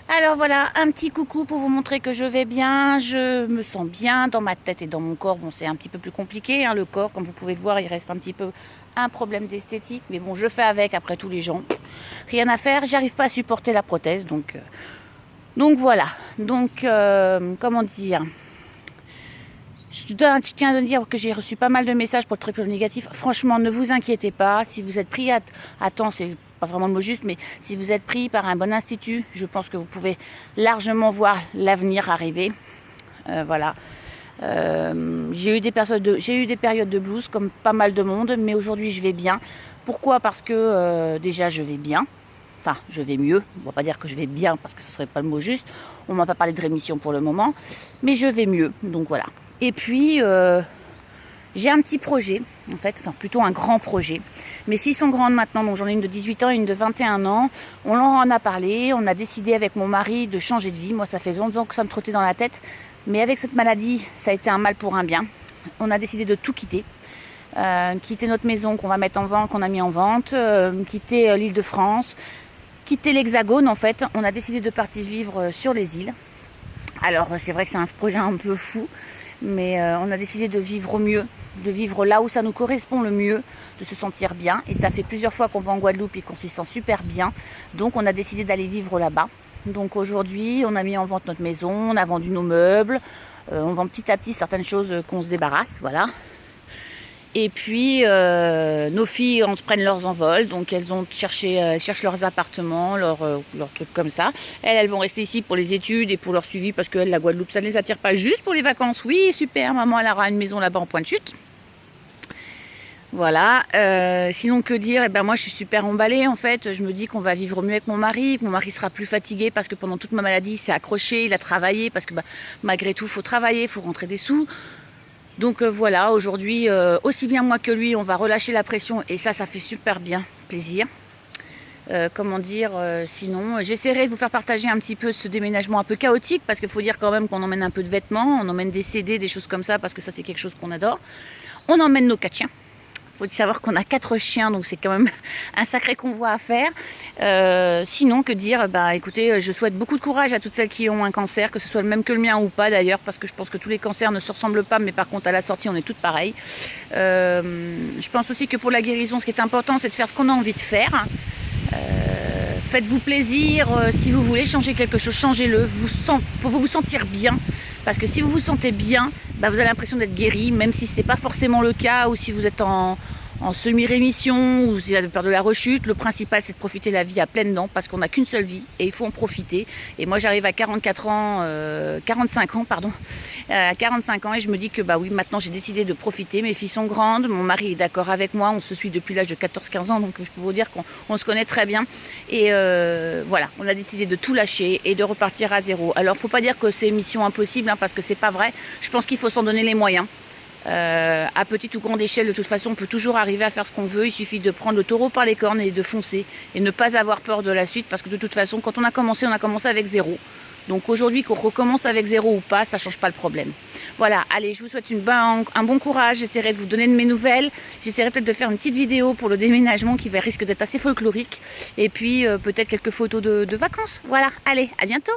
Alors voilà, un petit coucou pour vous montrer que je vais bien, je me sens bien dans ma tête et dans mon corps. Bon, c'est un petit peu plus compliqué, hein, le corps, comme vous pouvez le voir, il reste un petit peu un problème d'esthétique. Mais bon, je fais avec, après tous les gens. Rien à faire, j'arrive pas à supporter la prothèse, donc voilà. Comment dire, je tiens à dire que j'ai reçu pas mal de messages pour le triple négatif. Franchement, ne vous inquiétez pas. Si vous êtes pris à temps, c'est pas vraiment le mot juste, mais si vous êtes pris par un bon institut, je pense que vous pouvez largement voir l'avenir arriver. Voilà. J'ai eu des périodes de blues comme pas mal de monde, mais aujourd'hui je vais bien. Pourquoi? Parce que déjà je vais bien. Enfin, je vais mieux. On va pas dire que je vais bien parce que ce serait pas le mot juste. On m'a pas parlé de rémission pour le moment, mais je vais mieux. Donc voilà. Et puis j'ai un petit projet, en fait, enfin plutôt un grand projet. Mes filles sont grandes maintenant, donc j'en ai une de 18 ans et une de 21 ans. On leur en a parlé, on a décidé avec mon mari de changer de vie. Moi, ça fait longtemps que ça me trottait dans la tête. Mais avec cette maladie, ça a été un mal pour un bien. On a décidé de tout quitter. Quitter notre maison qu'on va mettre en vente, qu'on a mis en vente, quitter l'Île-de-France, quitter l'Hexagone en fait. On a décidé de partir vivre sur les îles. Alors c'est vrai que c'est un projet un peu fou, mais on a décidé de vivre au mieux, de vivre là où ça nous correspond le mieux, de se sentir bien. Et ça fait plusieurs fois qu'on va en Guadeloupe et qu'on s'y sent super bien. Donc on a décidé d'aller vivre là-bas. Donc aujourd'hui, on a mis en vente notre maison, on a vendu nos meubles, on vend petit à petit certaines choses qu'on se débarrasse, voilà. Et puis nos filles prennent leurs envols, donc elles cherchent leurs appartements, leurs trucs comme ça. Elles vont rester ici pour les études et pour leur suivi parce que la Guadeloupe, ça ne les attire pas juste pour les vacances. Oui, super, maman, elle aura une maison là-bas en point de chute. Voilà, sinon que dire, eh ben moi je suis super emballée en fait, je me dis qu'on va vivre mieux avec mon mari, que mon mari sera plus fatigué parce que pendant toute ma maladie il s'est accroché, il a travaillé parce que malgré tout il faut travailler, il faut rentrer des sous. Donc voilà, aujourd'hui aussi bien moi que lui on va relâcher la pression et ça fait super bien plaisir. Comment dire, sinon j'essaierai de vous faire partager un petit peu ce déménagement un peu chaotique parce qu'il faut dire quand même qu'on emmène un peu de vêtements, on emmène des CD, des choses comme ça parce que ça c'est quelque chose qu'on adore. On emmène nos 4 chiens. Il faut savoir qu'on a 4 chiens, donc c'est quand même un sacré convoi à faire. Sinon, que dire, écoutez, je souhaite beaucoup de courage à toutes celles qui ont un cancer, que ce soit le même que le mien ou pas d'ailleurs, parce que je pense que tous les cancers ne se ressemblent pas, mais par contre à la sortie on est toutes pareilles. Je pense aussi que pour la guérison, ce qui est important, c'est de faire ce qu'on a envie de faire. Faites-vous plaisir, si vous voulez changer quelque chose, changez-le. Faut vous sentir bien, parce que si vous vous sentez bien, vous avez l'impression d'être guéri, même si ce n'est pas forcément le cas, ou si vous êtes en semi-rémission, ou si vous avez peur de la rechute. Le principal, c'est de profiter de la vie à pleines dents, parce qu'on n'a qu'une seule vie, et il faut en profiter. Et moi, j'arrive à 45 ans, à 45 ans, et je me dis que oui, maintenant j'ai décidé de profiter. Mes filles sont grandes, mon mari est d'accord avec moi, on se suit depuis l'âge de 14-15 ans, donc je peux vous dire qu'on se connaît très bien. Et voilà, on a décidé de tout lâcher et de repartir à zéro. Alors, faut pas dire que c'est mission impossible, parce que c'est pas vrai. Je pense qu'il faut s'en donner les moyens. À petite ou grande échelle, de toute façon, on peut toujours arriver à faire ce qu'on veut. Il suffit de prendre le taureau par les cornes et de foncer et ne pas avoir peur de la suite, parce que de toute façon, quand on a commencé avec zéro. Donc aujourd'hui, qu'on recommence avec zéro ou pas, ça change pas le problème. Voilà, allez, je vous souhaite un bon courage. J'essaierai de vous donner de mes nouvelles. J'essaierai peut-être de faire une petite vidéo pour le déménagement qui risque d'être assez folklorique. Et puis peut-être quelques photos de vacances. Voilà, allez, à bientôt.